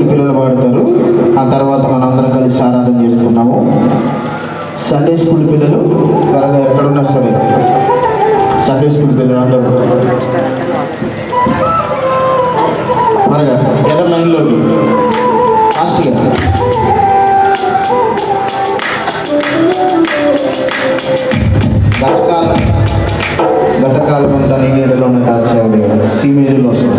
School పిల్లలు పాడతారు. ఆ తర్వాత మనం అందరం కలిసి ఆరాధన చేసుకున్నాము. సండే స్కూల్ పిల్లలు త్వరగా ఎక్కడున్నా సరే సండే స్కూల్ పిల్లలు అందరూ త్వరగా ఎదర్ లైన్లోకి ఫాస్ట్గా. గతకాలం అంతా నీ నీడలోనే దాచావు, సి మేజర్లో వస్తుంది.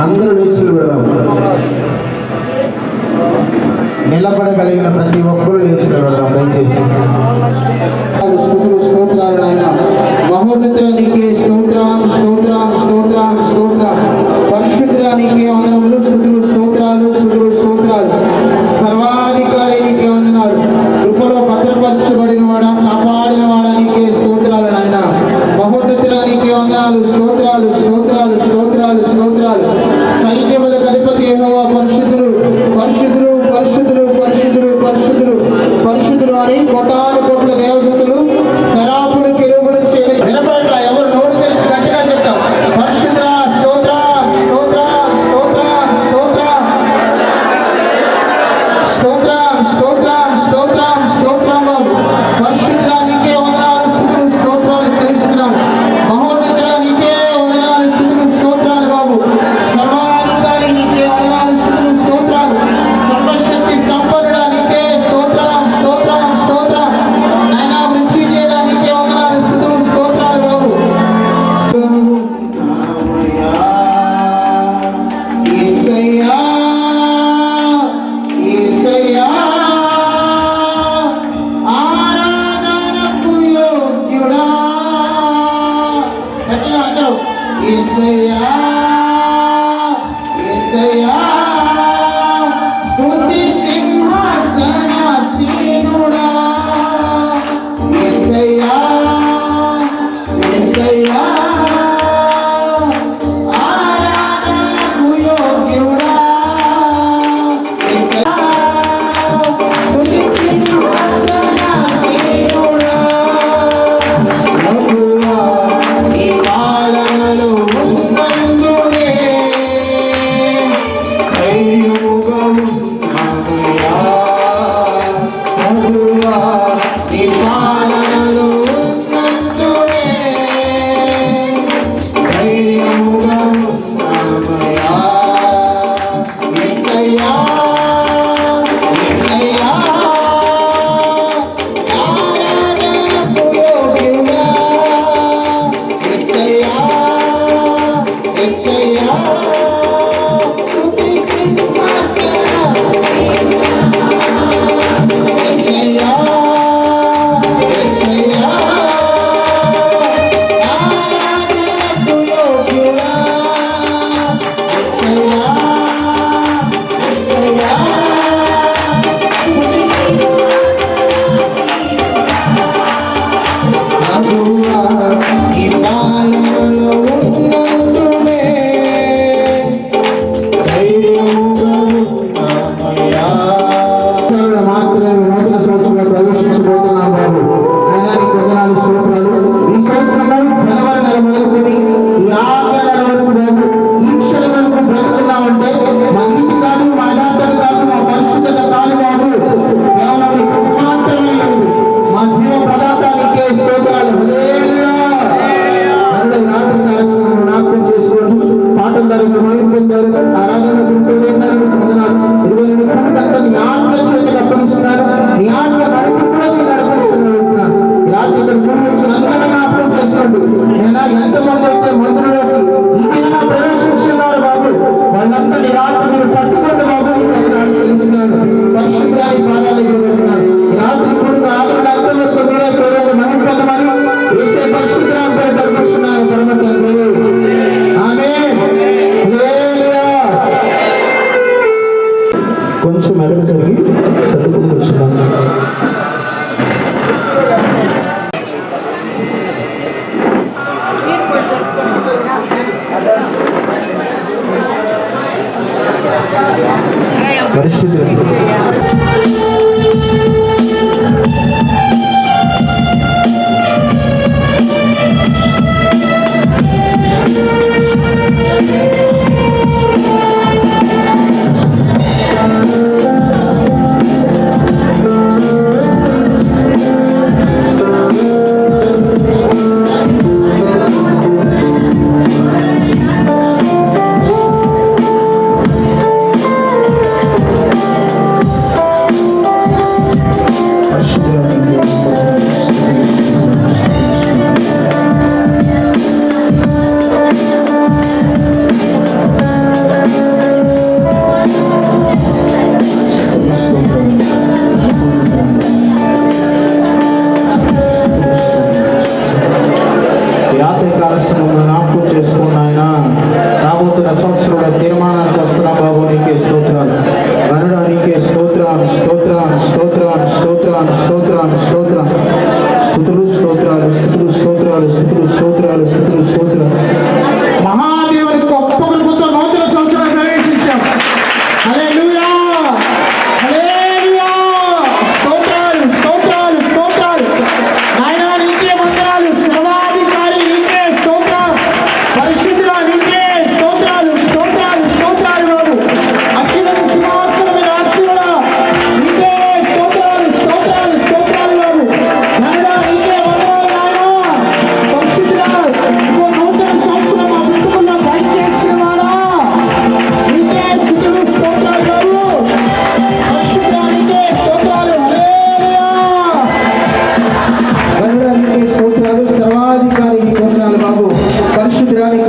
అందరూ లేచి పెడదాం. నిలబడగలిగిన ప్రతి ఒక్కరూ లేచి పెడదాం దయచేసి. స్తుతులు స్తోత్రాలు నాయన. మహోన్నతానికి స్తోత్రం స్తోత్రం స్తోత్రం స్తోత్రం. పరిశుద్ధానికి వందనములు, స్తుతులు స్తోత్రాలు స్తుతులు స్తోత్రాలు. సర్వాధికారికి వందనాలు. కృపలో భద్రపరచబడిన వాడా, కాపాడిన వాడానికి స్తోత్రాలు నాయన. మహోన్నతానికి వందనాలు, స్తోత్రాలు స్తోత్రాలు స్తోత్రాలు స్తోత్రాలు. సైన్యములకు అధిపతి యెహోవా పరిశుద్ధులు పరిశుద్ధులు పరిశుద్ధులు పరిశుద్ధులు పరిశుద్ధులు పరిశుద్ధులు అని కోటాను కోట్ల దేవదూతలు శరాపుడు కెరూబులు నిలబడట్ల. ఎవరు నోరు తెలిసి గట్టిగా చెప్తాం. పరిశుద్ధ స్తోత్ర స్తోత్ర స్తోత్ర స్తోత్ర స్తోత్ర స్తోత్ర స్తోత్ర స్తోత్రం బాబు. పరిశుద్ధ నీకే వందనాలు స్తుతులు స్తోత్రాలు చెల్లిస్తున్నాం. మహోన్నత నీకే వందనాలు స్తుతులు స్తోత్రాలు బాబు. సర్వాధికారి నీకే వందనాలు స్తుతులు స్తోత్రాలు. సర్వశక్తి సంపన్నుడానికే స్తోత్రం స్తోత్రం స్తోత్రం. నాయనా మృత్యు చేయడానికే వందనాలు స్తుతులు స్తోత్రాలు బాబు. యేసయ్యా యేసయ్యా ఆరాధనకు యోగ్యుడా. గట్టిగా అందరూ యేసయ్యా యేసయ్యా స్తుతి సింహాసనాసీనుడా. యేసయ్యా యేసయ్యా ఆరాధనకు యోగ్యుడా. యేసయ్యా స్తుతి సింహాసనాసీనుడా. ప్రభువా నీ పాలనలో ఉన్నందునే ధైర్యముగా ఉన్నామయ్యా. ప్రభువా నీ పాలనలో ఉన్నందునే ధైర్యముగా ఉన్నామయ్యా. యేసయ్యా యేసయ్యా ఆరాధనకు యోగ్యుడా. యేసయ్యా యేసయ్యా స్తుతి సింహాసనాసీనుడా. యేసయ్యా యేసయ్యా ఆరాధనకు యోగ్యుడా. యేసయ్యా యేసయ్యా ప్రభువా నీ పాలనలో ఉన్నందునే ధైర్యముగా ఉన్నామయ్యా. మాత్రమే నూతన సంవత్సరంలో ప్రవేశించబోతున్నాం బాబు. అయినా నీకు వందనాలు స్తోత్రాలు. ఈ సంవత్సరం జనవరి నెల మొదలుకొని ఈ ఆఖరి నెల వరకు బాబు ఈ క్షణం వరకు బ్రతుకున్నామంటే మా నీతి కాదు, మా యథార్థత కాదు, మా పరిశుద్ధత కాదు బాబు. కేవలం నీ కృప మాత్రమే ఉంది. మా జీవ పదార్థానికే స్తోత్రాలు. హల్లెలూయా. నన్ను నాటకం కాల్సిన జ్ఞాపకం చేసుకోండి. పాటల ద్వారా మొదలుపెట్టారు, ఆరాధన గుర్తుండేందుకు వందనాలు. ఇదిగో నీ కుటుంబంతో నీ ఆత్మశక్తిని అప్పగిస్తున్నాను. నీ ఆత్మ నడుపుతున్నది నడిపిస్తున్నాను. ఈ రాత్రి ఇక్కడ పూర్వీకులు అందరూ జ్ఞాపకం చేసుకోండి. నేను ఎంతమంది అయితే మందులోకి ఇది ప్రవేశిస్తున్నారు బాబు, వాళ్ళంతా నీ రాత్రి మీరు పట్టుకోండి బాబు. చేస్తున్నాను పరిశుద్ధాన్ని పాదాలకు పెడుతున్నాను. ఈ రాత్రి కూడా ఆదరణ అంతర్గత మీరే చూడండి. మనం పదమని వేసే పరిశుద్ధ పేరు కనిపిస్తున్నాను పరమ తండ్రి. ఆమేన్. హల్లెలూయా. కొంచెం మెదడు జరిగి సర్దుకుని కూర్చున్నాం. పరిస్థితి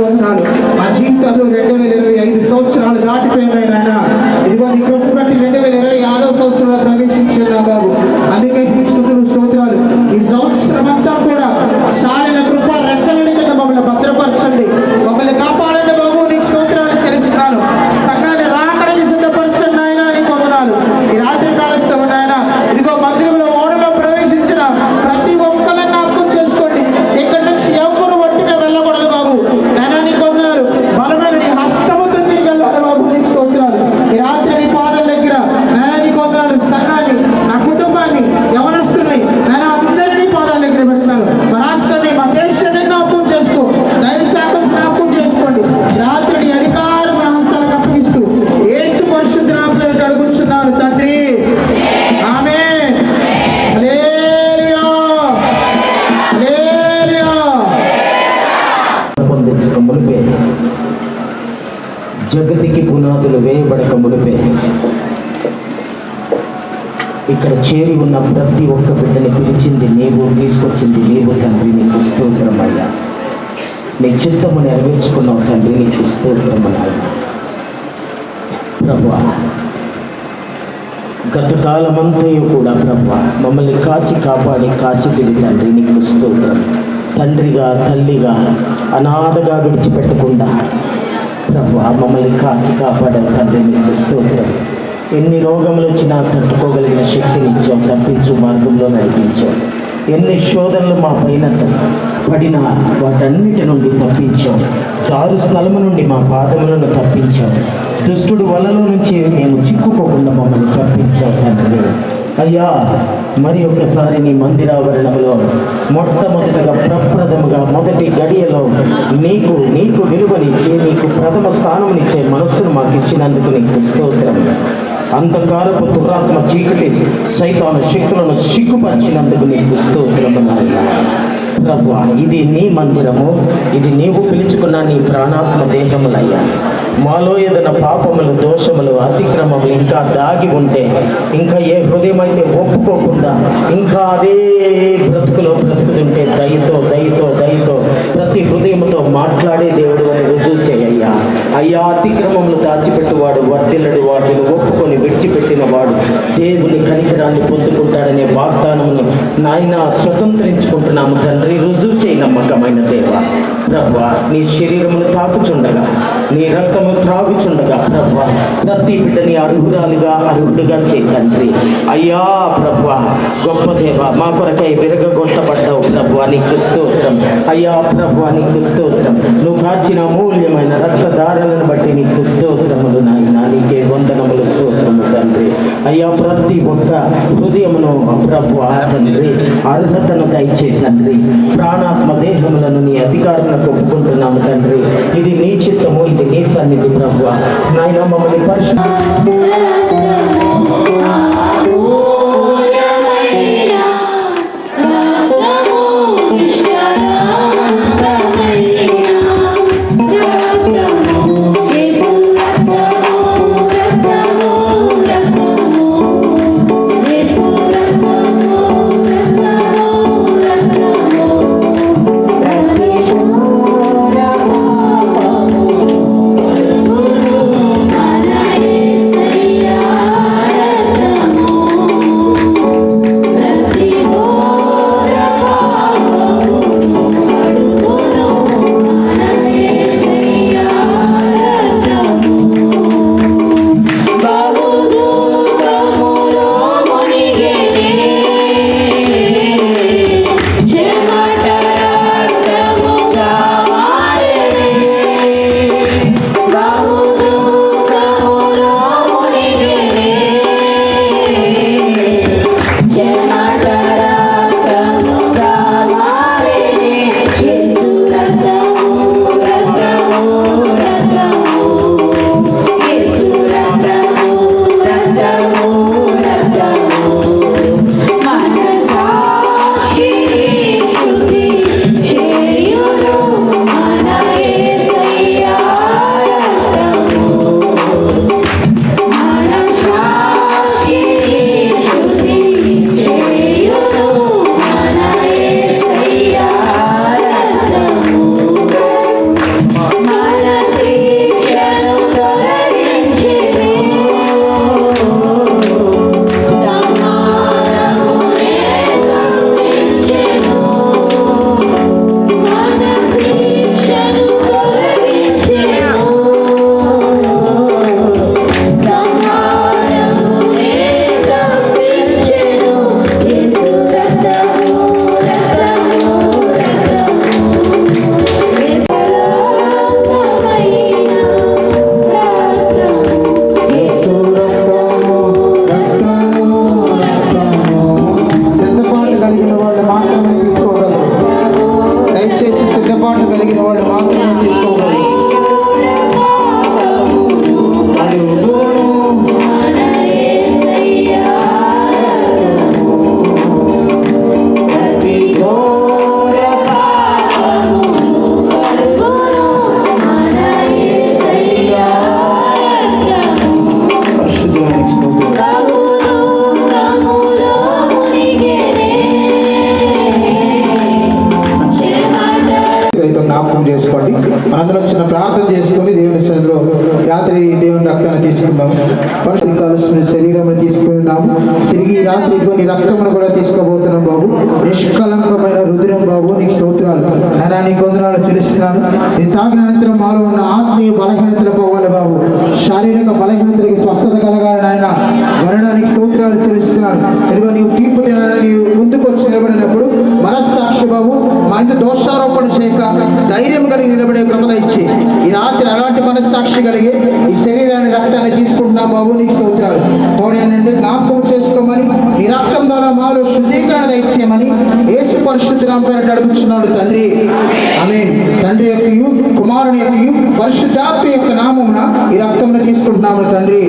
వందనాలు. మా జీవితంలో 2025 సంవత్సరాలు దాటిపోయినాయి నాయన. ఇదిగో నీ కృప బట్టి 2026 సంవత్సరంలో ప్రవేశించిన బాబు. అందుకే నీ స్తుతులు స్తోత్రాలు. ఈ సంవత్సరం అంతా కూడా సాలిన కృప రెక్కలని కింద మమ్మల్ని భద్రపరచండి, మమ్మల్ని కాపాడండి బాబు. నీకు స్తోత్రాలు చెల్లిస్తున్నాను. సంఘాన్ని రాకడానికి సిద్ధపరచండి నాయన. నీకు వందనాలు. ఈ రాత్రి కాల సమయం నాయన, ఇదిగో మందిరంలో ఓడలో ప్రవేశించిన ప్రతి ఒక్కరిని జ్ఞాపకం చేసుకోండి. ఇక్కడి నుంచి ఎవరు ఒట్టిగా వెళ్ళకూడదు బాబు నాయన. నీకు వందనాలు. బలమైన నీ హస్తముతో తిరిగి వెళ్ళాలి బాబు. నీకు స్తోత్రాలు. ఈ రాత్రి నీ పాదం దగ్గర నాయన నీకు వందనాలు. సంఘాన్ని, నా కుటుంబాన్ని, యవనస్తుల్ని నాయన అందరినీ పాదాల దగ్గర పెడుతున్నాను. మా రాష్ట్రాన్ని, మా దేశాన్ని జ్ఞాపకం చేసుకో. ధైర్య శాఖం జ్ఞాపకం చేసుకోండి. రాత్రిని అధికారం నా హస్తాలకు అప్పగిస్తూ యేసు పరిశుద్ధ నామములో అడుగుచున్నాను తండ్రి. ఆమేన్. హల్లెలూయా. హల్లెలూయా. పొందించక మునిపే, జగతికి పునాదులు వేయబడక మునిపే ఇక్కడ చేరి ఉన్న ప్రతి ఒక్క బిడ్డని పిలిచింది నీవు, తీసుకొచ్చింది నీవు తండ్రి. నీకు స్తోత్రమయ్యా. నీ చిత్తము నెరవేర్చుకున్నావు తండ్రి. నీకు స్తోత్రమయ్యా. ప్రభువా, గత కాలమంతయు కూడా ప్రభువా మమ్మల్ని కాచి కాపాడి కాచితివి తండ్రి. నీకు స్తోత్రం. తండ్రిగా, తల్లిగా, అనాథగా విడిచిపెట్టకుండా ప్రభువా మమ్మల్ని కాచి కాపాడావు తండ్రి. నీకు స్తోత్రం. ఎన్ని రోగములు వచ్చినా తట్టుకోగలిగిన శక్తిని ఇచ్చావు, తప్పించు మార్గంలో నడిపించావు. ఎన్ని శోధనలు మా పైన పడినా వాటన్నిటి నుండి తప్పించావు. జారు స్థలము నుండి మా పాదములను తప్పించావు. దుష్టుడు వలలో నుంచి మేము చిక్కుకోకుండా మమ్మల్ని తప్పించావు తండ్రి. అయ్యా, మరి ఒక్కసారి నీ మందిరావరణంలో మొట్టమొదటిగా ప్రప్రథముగా మొదటి గడియలో నీకు విలువనిచ్చే, నీకు ప్రథమ స్థానమునిచ్చే మనస్సును మాకు ఇచ్చినందుకు నీకు స్తోత్రం. అంధకారపు దురాత్మ చీకటి సైతాను శక్తులను సిగ్గుపరిచినందుకు నీకు స్తోత్రము నాయన. ప్రభువా, ఇది నీ మందిరము, ఇది నీవు పిలుచుకున్న నీ ప్రాణాత్మ దేహములయ్యా. మాలో ఏదైనా పాపములు, దోషములు, అతిక్రమములు ఇంకా దాగి ఉంటే, ఇంకా ఏ హృదయం అయితే ఒప్పుకోకుండా ఇంకా అదే బ్రతుకులో బ్రతుకుతుంటే దయతో దయతో దయతో ప్రతి హృదయంతో మాట్లాడే దేవుడు అని రుజువు చేయ్యా. అయ్యా, అతిక్రమములు దాచిపెట్టువాడు వర్ధిల్లడు, వాటిని ఒప్పుకొని విడిచిపెట్టిన వాడు దేవుని కనికరాన్ని పొందుకుంటాడనే వాగ్దానమును నాయన స్వతంత్రించుకుంటున్నాము తండ్రి. రుజువు చేయి నమ్మకమైన దేవ. ప్రభువా, నీ శరీరమును తాకుచుండగా, నీ రక్తము త్రాగుచుండగా ప్రభువా ప్రతి బిడ్డని అర్హుడుగా చేయి తండ్రి. అయ్యా ప్రభువా, గొప్ప దేవ, మా కొరకై విరగొట్టబడ్డావు ప్రభువా. నీకు స్తోత్రం. అయ్యా ప్రభువా, నీకు స్తోత్రం. నువ్వు కాచిన అమూల్యమైన రక్తధారలను బట్టి నీకు స్తోత్రములు నాయన. నీకే వందనములు, స్తోత్రము తండ్రి. అయ్యా, ప్రతి ఒక్క హృదయమును ప్రభువా తండ్రి అర్హతను దయచే తండ్రి. ప్రాణాత్మ దేహములను నీ అధికారంలో ఒప్పుకుంటున్నాము తండ్రి. ఇది నీ చిత్తము, ఇది నీ సన్నిధి ప్రభువా నాయన. మమ్మల్ని పరిశుద్ధ Yeah. ప్రార్థన చేసుకుని దేవుని సన్నిధిలో రాత్రి దేవుని రక్తాన్ని తీసుకున్నాము. పరిశుద్ధ కాలుష్య శరీరం తీసుకున్నాము. తిరిగి ఈ రాత్రి కొన్ని రక్తమును కూడా తీసుకోబోతున్నాం బాబు. నిష్కలంకమైన రుద్రం బాబు, నీకు స్తోత్రాలు నాయనా, నీ వందనాలు చెల్లిస్తున్నాను. నేను తాగిన అనంతరం మాలో ఉన్న ఆత్మీయ బలహీనతలు పోవాలి బాబు. శారీరక బలహీనతలకి స్వస్థత కలగాలి నాయన. మరణానికి స్తోత్రాలు చెల్లిస్తున్నాను. ఇదిగో నీవు తీర్పు నీవు ముందుకు వచ్చి నిలబడినప్పుడు మనస్సాక్షి బాబు మా ఇంత దోషారోపణ చేయక ధైర్యం కలిగి నిలబడే కృపద ఇచ్చి ఈ రాత్రి అలాంటి మనస్సాక్షి కలిగి ఈ శరీరాన్ని రక్తాన్ని తీసుకుంటున్నాం బాబు. నీకు స్తోత్రాలు తోడేనండి, జ్ఞాపకం చేసుకోమని ఈ రక్తం ద్వారా మాలో శుద్ధీకరణ దయచేయమని యేసు పరిశుద్ధ నామమున అడుగుతున్నాడు తండ్రి. ఆమేన్. తండ్రి యొక్క కుమారుని యొక్క పరిశుద్ధాత్మ యొక్క నామమున ఈ రక్తంలో తీసుకుంటున్నాము తండ్రి.